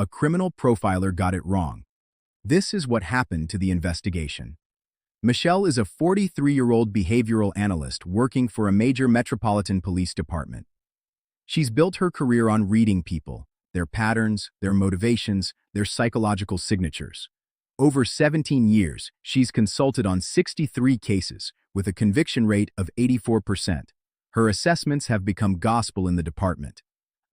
A criminal profiler got it wrong. This is what happened to the investigation. Michelle is a 43-year-old behavioral analyst working for a major metropolitan police department. She's built her career on reading people, their patterns, their motivations, their psychological signatures. Over 17 years, she's consulted on 63 cases, with a conviction rate of 84%. Her assessments have become gospel in the department.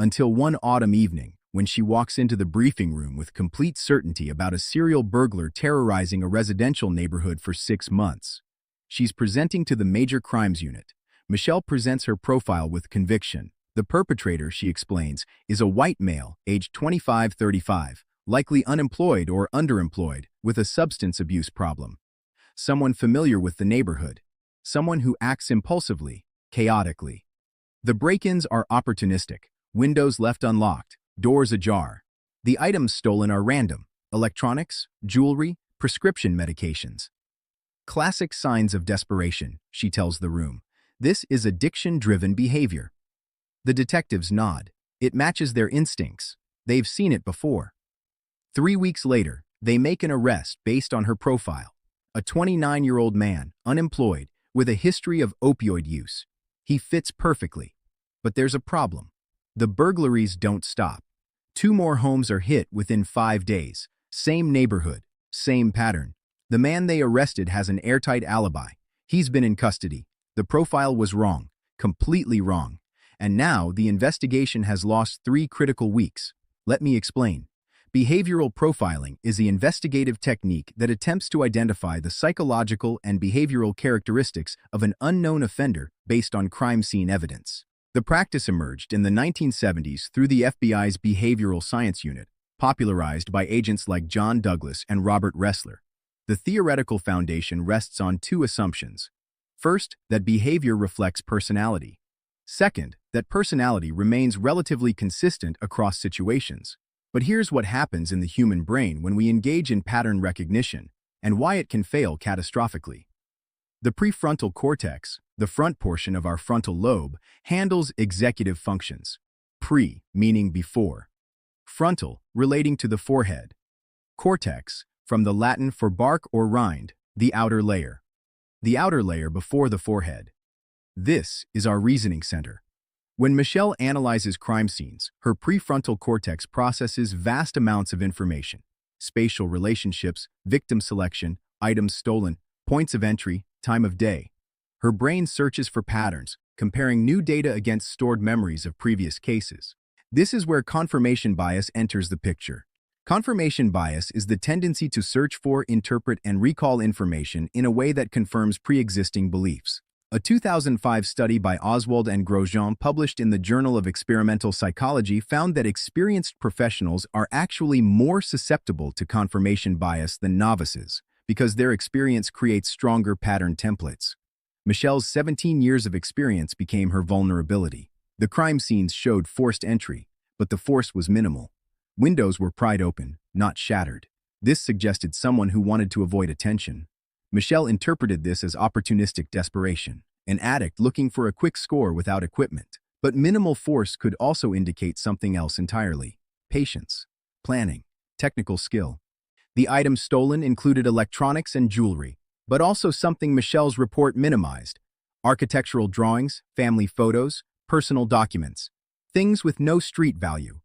Until one autumn evening, when she walks into the briefing room with complete certainty about a serial burglar terrorizing a residential neighborhood for 6 months. She's presenting to the Major Crimes Unit. Michelle presents her profile with conviction. The perpetrator, she explains, is a white male, aged 25-35, likely unemployed or underemployed, with a substance abuse problem. Someone familiar with the neighborhood. Someone who acts impulsively, chaotically. The break-ins are opportunistic, windows left unlocked, doors ajar. The items stolen are random: electronics, jewelry, prescription medications. Classic signs of desperation, she tells the room. This is addiction-driven behavior. The detectives nod. It matches their instincts. They've seen it before. 3 weeks later, they make an arrest based on her profile. A 29-year-old man, unemployed, with a history of opioid use. He fits perfectly. But there's a problem. The burglaries don't stop. 2 more homes are hit within 5 days. Same neighborhood, same pattern. The man they arrested has an airtight alibi. He's been in custody. The profile was wrong, completely wrong. And now the investigation has lost 3 critical weeks. Let me explain. Behavioral profiling is the investigative technique that attempts to identify the psychological and behavioral characteristics of an unknown offender based on crime scene evidence. The practice emerged in the 1970s through the FBI's Behavioral Science Unit, popularized by agents like John Douglas and Robert Ressler. The theoretical foundation rests on 2 assumptions. First, that behavior reflects personality. Second, that personality remains relatively consistent across situations. But here's what happens in the human brain when we engage in pattern recognition, and why it can fail catastrophically. The prefrontal cortex, the front portion of our frontal lobe, handles executive functions. Pre, meaning before. Frontal, relating to the forehead. Cortex, from the Latin for bark or rind, the outer layer. The outer layer before the forehead. This is our reasoning center. When Michelle analyzes crime scenes, her prefrontal cortex processes vast amounts of information: spatial relationships, victim selection, items stolen, points of entry, time of day. Her brain searches for patterns, comparing new data against stored memories of previous cases. This is where confirmation bias enters the picture. Confirmation bias is the tendency to search for, interpret, and recall information in a way that confirms pre-existing beliefs. A 2005 study by Oswald and Grosjean published in the Journal of Experimental Psychology found that experienced professionals are actually more susceptible to confirmation bias than novices, because their experience creates stronger pattern templates. Michelle's 17 years of experience became her vulnerability. The crime scenes showed forced entry, but the force was minimal. Windows were pried open, not shattered. This suggested someone who wanted to avoid attention. Michelle interpreted this as opportunistic desperation, an addict looking for a quick score without equipment. But minimal force could also indicate something else entirely: patience, planning, technical skill. The items stolen included electronics and jewelry, but also something Michelle's report minimized: architectural drawings, family photos, personal documents, things with no street value.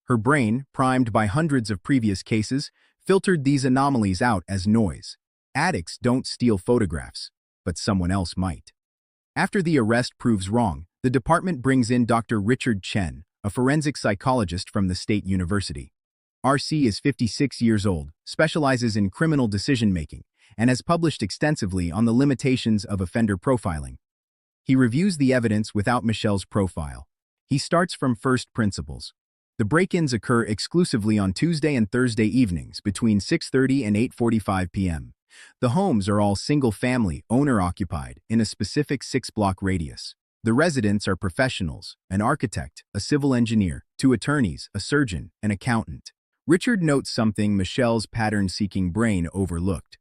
Her brain, primed by hundreds of previous cases, filtered these anomalies out as noise. Addicts don't steal photographs, but someone else might. After the arrest proves wrong, the department brings in Dr. Richard Chen, a forensic psychologist from the State University. RC is 56 years old, specializes in criminal decision-making, and has published extensively on the limitations of offender profiling. He reviews the evidence without Michelle's profile. He starts from first principles. The break-ins occur exclusively on Tuesday and Thursday evenings between 6:30 and 8:45 p.m. The homes are all single-family, owner-occupied, in a specific 6-block radius. The residents are professionals: an architect, a civil engineer, 2 attorneys, a surgeon, an accountant. Richard notes something Michelle's pattern-seeking brain overlooked.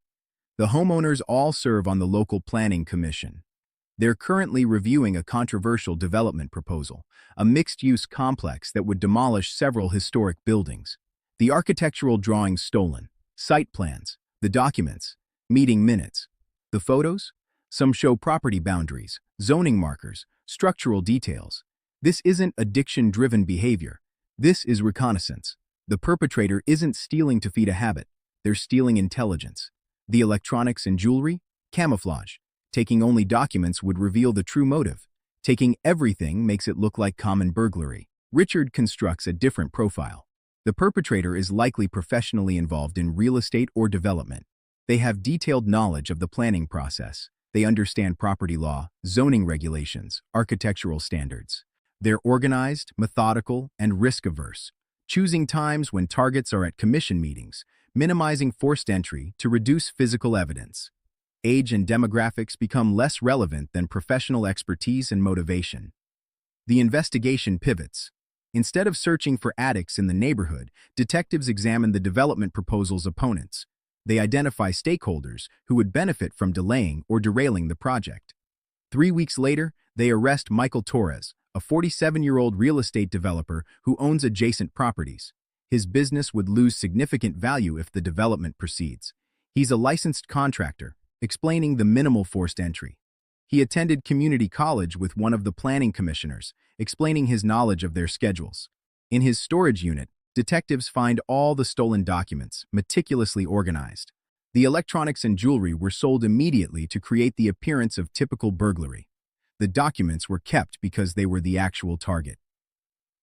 The homeowners all serve on the local planning commission. They're currently reviewing a controversial development proposal, a mixed-use complex that would demolish several historic buildings. The architectural drawings stolen, site plans, the documents, meeting minutes. The photos? Some show property boundaries, zoning markers, structural details. This isn't addiction-driven behavior. This is reconnaissance. The perpetrator isn't stealing to feed a habit. They're stealing intelligence. The electronics and jewelry? Camouflage. Taking only documents would reveal the true motive. Taking everything makes it look like common burglary. Richard constructs a different profile. The perpetrator is likely professionally involved in real estate or development. They have detailed knowledge of the planning process. They understand property law, zoning regulations, architectural standards. They're organized, methodical, and risk-averse, choosing times when targets are at commission meetings, minimizing forced entry to reduce physical evidence. Age and demographics become less relevant than professional expertise and motivation. The investigation pivots. Instead of searching for addicts in the neighborhood, detectives examine the development proposal's opponents. They identify stakeholders who would benefit from delaying or derailing the project. 3 weeks later, they arrest Michael Torres, a 47-year-old real estate developer who owns adjacent properties. His business would lose significant value if the development proceeds. He's a licensed contractor, explaining the minimal forced entry. He attended community college with one of the planning commissioners, explaining his knowledge of their schedules. In his storage unit, detectives find all the stolen documents, meticulously organized. The electronics and jewelry were sold immediately to create the appearance of typical burglary. The documents were kept because they were the actual target.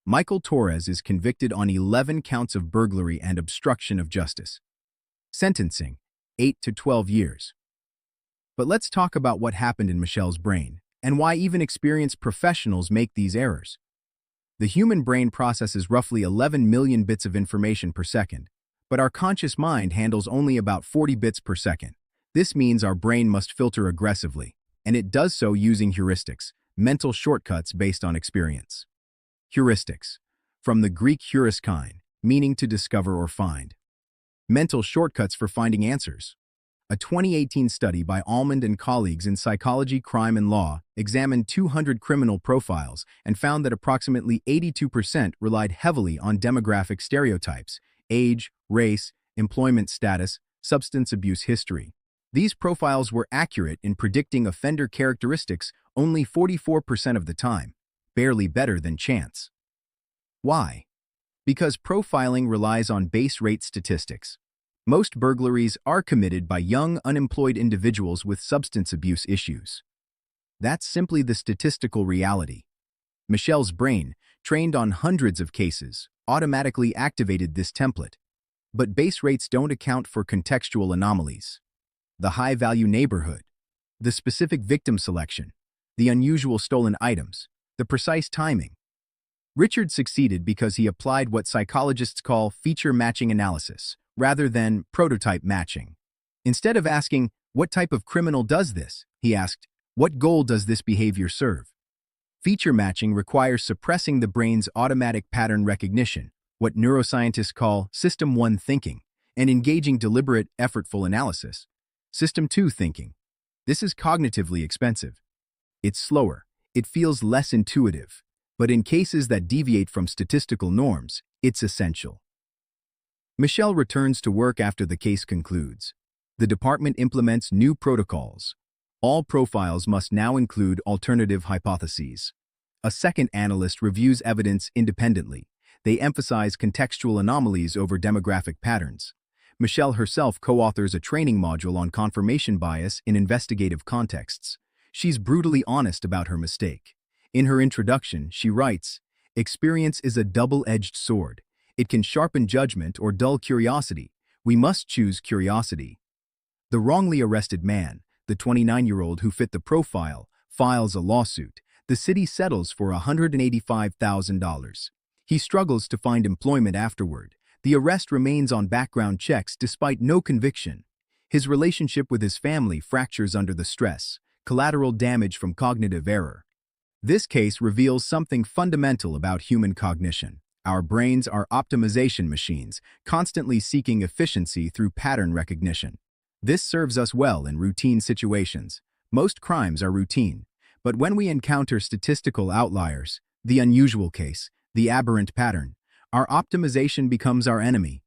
Michael Torres is convicted on 11 counts of burglary and obstruction of justice. Sentencing, 8 to 12 years. But let's talk about what happened in Michelle's brain, and why even experienced professionals make these errors. The human brain processes roughly 11 million bits of information per second, but our conscious mind handles only about 40 bits per second. This means our brain must filter aggressively, and it does so using heuristics, mental shortcuts based on experience. Heuristics, from the Greek heuriskine, meaning to discover or find. Mental shortcuts for finding answers. A 2018 study by Almond and colleagues in Psychology, Crime, and Law examined 200 criminal profiles and found that approximately 82% relied heavily on demographic stereotypes, age, race, employment status, substance abuse history. These profiles were accurate in predicting offender characteristics only 44% of the time, barely better than chance. Why? Because profiling relies on base rate statistics. Most burglaries are committed by young, unemployed individuals with substance abuse issues. That's simply the statistical reality. Michelle's brain, trained on hundreds of cases, automatically activated this template. But base rates don't account for contextual anomalies. The high-value neighborhood, the specific victim selection, the unusual stolen items, the precise timing. Richard succeeded because he applied what psychologists call feature matching analysis, rather than prototype matching. Instead of asking, what type of criminal does this, he asked, what goal does this behavior serve? Feature matching requires suppressing the brain's automatic pattern recognition, what neuroscientists call System 1 thinking, and engaging deliberate, effortful analysis, System 2 thinking. This is cognitively expensive. It's slower, it feels less intuitive, but in cases that deviate from statistical norms, it's essential. Michelle returns to work after the case concludes. The department implements new protocols. All profiles must now include alternative hypotheses. A second analyst reviews evidence independently. They emphasize contextual anomalies over demographic patterns. Michelle herself co-authors a training module on confirmation bias in investigative contexts. She's brutally honest about her mistake. In her introduction, she writes, "Experience is a double-edged sword. It can sharpen judgment or dull curiosity. We must choose curiosity." The wrongly arrested man, the 29-year-old who fit the profile, files a lawsuit. The city settles for $185,000. He struggles to find employment afterward. The arrest remains on background checks despite no conviction. His relationship with his family fractures under the stress, collateral damage from cognitive error. This case reveals something fundamental about human cognition. Our brains are optimization machines, constantly seeking efficiency through pattern recognition. This serves us well in routine situations. Most crimes are routine, but when we encounter statistical outliers, the unusual case, the aberrant pattern, our optimization becomes our enemy.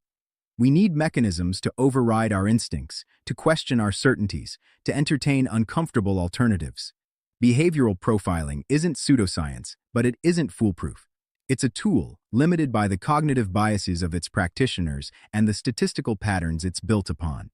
We need mechanisms to override our instincts, to question our certainties, to entertain uncomfortable alternatives. Behavioral profiling isn't pseudoscience, but it isn't foolproof. It's a tool, limited by the cognitive biases of its practitioners and the statistical patterns it's built upon.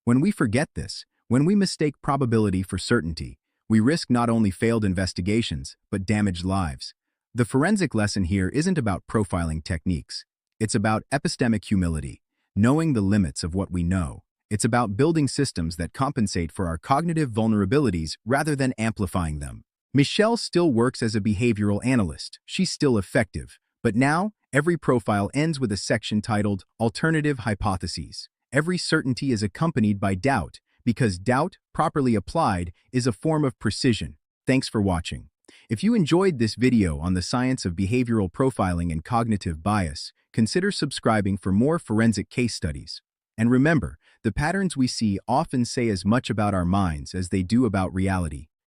When we forget this, when we mistake probability for certainty, we risk not only failed investigations, but damaged lives. The forensic lesson here isn't about profiling techniques. It's about epistemic humility, knowing the limits of what we know. It's about building systems that compensate for our cognitive vulnerabilities rather than amplifying them. Michelle still works as a behavioral analyst. She's still effective. But now, every profile ends with a section titled Alternative Hypotheses. Every certainty is accompanied by doubt, because doubt, properly applied, is a form of precision. Thanks for watching. If you enjoyed this video on the science of behavioral profiling and cognitive bias, consider subscribing for more forensic case studies. And remember, the patterns we see often say as much about our minds as they do about reality.